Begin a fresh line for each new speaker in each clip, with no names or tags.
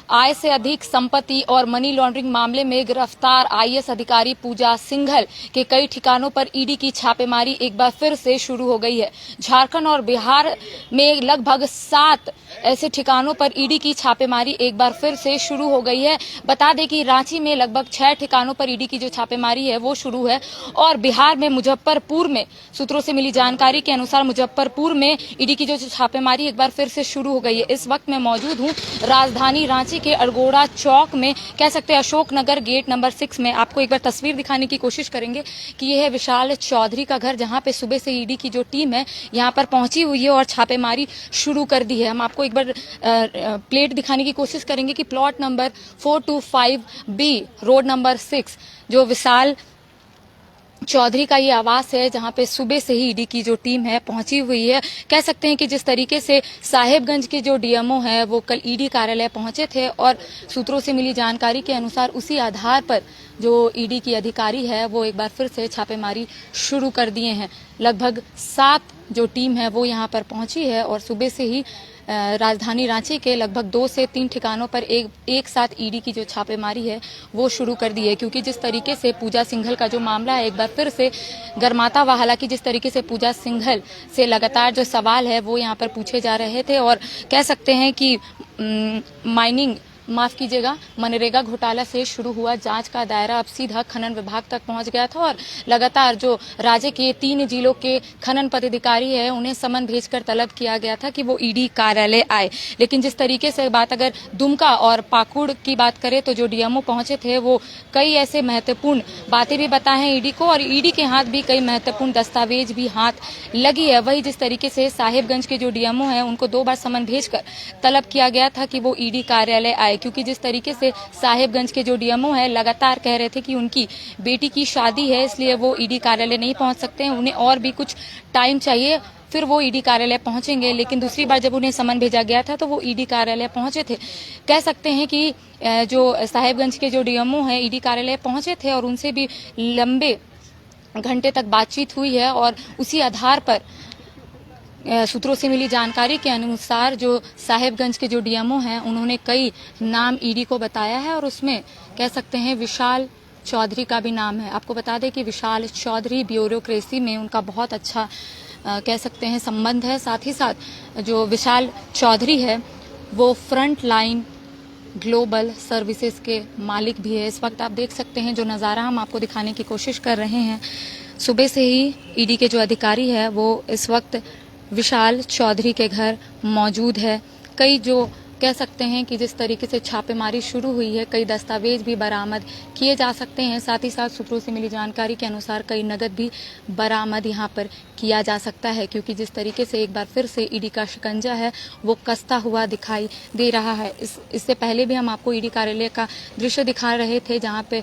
आय से अधिक संपत्ति और मनी लॉन्ड्रिंग मामले में गिरफ्तार आईएएस अधिकारी पूजा सिंघल के कई ठिकानों पर ईडी की छापेमारी एक बार फिर से शुरू हो गई है। झारखंड और बिहार में लगभग 7 ऐसे ठिकानों पर ईडी की छापेमारी एक बार फिर से शुरू हो गई है। बता दें कि रांची में लगभग 6 ठिकानों पर ईडी की जो छापेमारी है वो शुरू है और बिहार में मुजफ्फरपुर में सूत्रों से मिली जानकारी के अनुसार मुजफ्फरपुर में ईडी की जो छापेमारी एक बार फिर से शुरू हो गई है। इस वक्त मैं मौजूद हूँ राजधानी रांची के अड़गोड़ा चौक में, कह सकते हैं अशोक नगर गेट नंबर 6 में। आपको एक बार तस्वीर दिखाने की कोशिश करेंगे कि यह है विशाल चौधरी का घर, जहां पे सुबह से ईडी की जो टीम है यहां पर पहुंची हुई है और छापेमारी शुरू कर दी है। हम आपको एक बार प्लेट दिखाने की कोशिश करेंगे कि plot number 425B road number 6 जो विशाल चौधरी का ये आवास है, जहां पे सुबह से ही ईडी की जो टीम है पहुंची हुई है। कह सकते हैं कि जिस तरीके से साहेबगंज के जो डीएमओ है वो कल ईडी कार्यालय पहुंचे थे और सूत्रों से मिली जानकारी के अनुसार उसी आधार पर जो ईडी की अधिकारी है वो एक बार फिर से छापेमारी शुरू कर दिए हैं। लगभग 7 जो टीम है वो यहाँ पर पहुंची है और सुबह से ही राजधानी रांची के लगभग 2 से 3 ठिकानों पर एक साथ ईडी की जो छापेमारी है वो शुरू कर दी है। क्योंकि जिस तरीके से पूजा सिंघल का जो मामला है एक बार फिर से गर्माता हुआ, हालांकि जिस तरीके से पूजा सिंघल से लगातार जो सवाल है वो यहाँ पर पूछे जा रहे थे और कह सकते हैं कि मनरेगा घोटाला से शुरू हुआ जांच का दायरा अब सीधा खनन विभाग तक पहुंच गया था और लगातार जो राज्य के 3 जिलों के खनन पदाधिकारी है उन्हें समन भेजकर तलब किया गया था कि वो ईडी कार्यालय आए। लेकिन जिस तरीके से बात अगर दुमका और पाकुड़ की बात करें तो जो डीएमओ पहुंचे थे वो कई ऐसे महत्वपूर्ण बातें भी बताए हैं ईडी को और ईडी के हाथ भी कई महत्वपूर्ण दस्तावेज भी हाथ लगी है। वही जिस तरीके से साहेबगंज के जो डीएमओ है उनको 2 बार समन भेजकर तलब किया गया था कि वो ईडी कार्यालय आए, क्योंकि जिस तरीके से साहेबगंज के जो डीएमओ है लगातार कह रहे थे कि उनकी बेटी की शादी है इसलिए वो ईडी कार्यालय नहीं पहुंच सकते हैं, उन्हें और भी कुछ टाइम चाहिए फिर वो ईडी कार्यालय पहुंचेंगे। लेकिन दूसरी बार जब उन्हें समन भेजा गया था तो वो ईडी कार्यालय पहुंचे थे। कह सकते हैं कि जो साहेबगंज के जो डीएमओ है ईडी कार्यालय पहुंचे थे और उनसे भी लंबे घंटे तक बातचीत हुई है और उसी आधार पर सूत्रों से मिली जानकारी के अनुसार जो साहेबगंज के जो डीएमओ हैं उन्होंने कई नाम ईडी को बताया है और उसमें कह सकते हैं विशाल चौधरी का भी नाम है। आपको बता दें कि विशाल चौधरी ब्यूरोक्रेसी में उनका बहुत अच्छा कह सकते हैं संबंध है। साथ ही साथ जो विशाल चौधरी है वो फ्रंट लाइन ग्लोबल सर्विसेज के मालिक भी है। इस वक्त आप देख सकते हैं जो नज़ारा हम आपको दिखाने की कोशिश कर रहे हैं, सुबह से ही ईडी के जो अधिकारी है वो इस वक्त विशाल चौधरी के घर मौजूद है। कई जो कह सकते हैं कि जिस तरीके से छापेमारी शुरू हुई है कई दस्तावेज भी बरामद किए जा सकते हैं। साथ ही साथ सूत्रों से मिली जानकारी के अनुसार कई नगद भी बरामद यहां पर किया जा सकता है, क्योंकि जिस तरीके से एक बार फिर से ईडी का शिकंजा है वो कसता हुआ दिखाई दे रहा है। इससे पहले भी हम आपको ईडी कार्यालय का दृश्य दिखा रहे थे जहाँ पे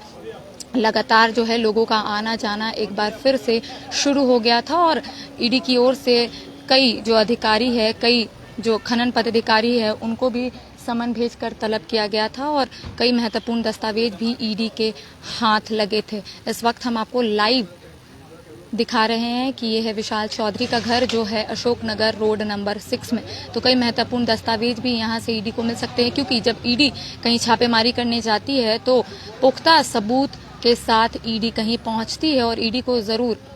लगातार जो है लोगों का आना जाना एक बार फिर से शुरू हो गया था और ईडी की ओर से कई जो अधिकारी है, कई जो खनन पदाधिकारी है उनको भी समन भेजकर तलब किया गया था और कई महत्वपूर्ण दस्तावेज भी ईडी के हाथ लगे थे। इस वक्त हम आपको लाइव दिखा रहे हैं कि यह है विशाल चौधरी का घर जो है अशोक नगर रोड नंबर 6 में। तो कई महत्वपूर्ण दस्तावेज भी यहां से ईडी को मिल सकते हैं, क्योंकि जब ईडी कहीं छापेमारी करने जाती है तो पुख्ता सबूत के साथ ईडी कहीं पहुंचती है और ईडी को जरूर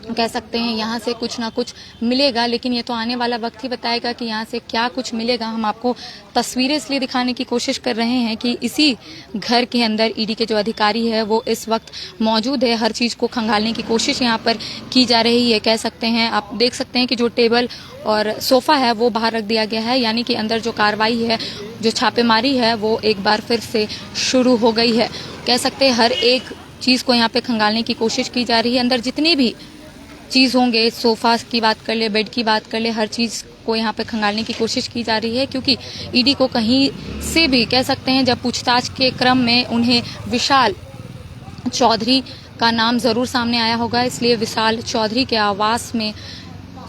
कह सकते हैं यहाँ से कुछ ना कुछ मिलेगा। लेकिन ये तो आने वाला वक्त ही बताएगा कि यहाँ से क्या कुछ मिलेगा। हम आपको तस्वीरें इसलिए दिखाने की कोशिश कर रहे हैं कि इसी घर के अंदर ईडी के जो अधिकारी है वो इस वक्त मौजूद है। हर चीज़ को खंगालने की कोशिश यहाँ पर की जा रही है। कह सकते हैं, आप देख सकते हैं कि जो टेबल और सोफ़ा है वो बाहर रख दिया गया है, यानी कि अंदर जो कार्रवाई है, जो छापेमारी है वो एक बार फिर से शुरू हो गई है। कह सकते हैं हर एक चीज़ को यहाँ पर खंगालने की कोशिश की जा रही है। अंदर जितनी भी चीज़ होंगे, सोफ़ा की बात कर ले, बेड की बात कर ले, हर चीज़ को यहाँ पे खंगालने की कोशिश की जा रही है, क्योंकि ईडी को कहीं से भी कह सकते हैं जब पूछताछ के क्रम में उन्हें विशाल चौधरी का नाम ज़रूर सामने आया होगा, इसलिए विशाल चौधरी के आवास में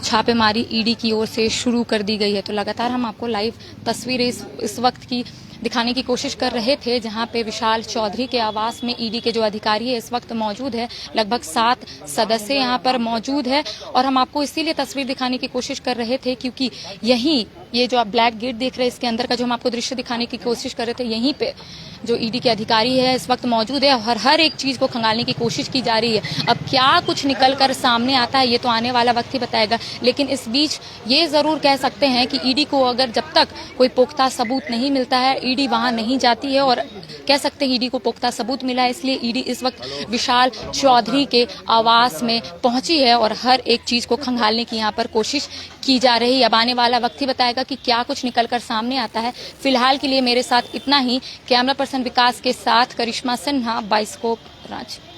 छापेमारी ईडी की ओर से शुरू कर दी गई है। तो लगातार हम आपको लाइव तस्वीरें इस वक्त की दिखाने की कोशिश कर रहे थे, जहां पे विशाल चौधरी के आवास में ईडी के जो अधिकारी है इस वक्त मौजूद है। लगभग 7 सदस्य यहां पर मौजूद है और हम आपको इसीलिए तस्वीर दिखाने की कोशिश कर रहे थे क्योंकि ये जो आप ब्लैक गेट देख रहे हैं, इसके अंदर का जो हम आपको दृश्य दिखाने की कोशिश कर रहे थे, यहीं पे जो ईडी के अधिकारी है इस वक्त मौजूद है और हर एक चीज को खंगालने की कोशिश की जा रही है। अब क्या कुछ निकल कर सामने आता है ये तो आने वाला वक्त ही बताएगा, लेकिन इस बीच ये जरूर कह सकते हैं कि ईडी को अगर जब तक कोई पुख्ता सबूत नहीं मिलता है, ईडी वहां नहीं जाती है। और कह सकते हैं ईडी को पुख्ता सबूत मिला है, इसलिए ईडी इस वक्त विशाल चौधरी के आवास में पहुंची है और हर एक चीज को खंगालने की यहाँ पर कोशिश की जा रही है। अब आने वाला वक्त ही बताएगा कि क्या कुछ निकलकर सामने आता है। फिलहाल के लिए मेरे साथ इतना ही। कैमरा पर्सन विकास के साथ करिश्मा सिन्हा, बाइस्कोप, रांची।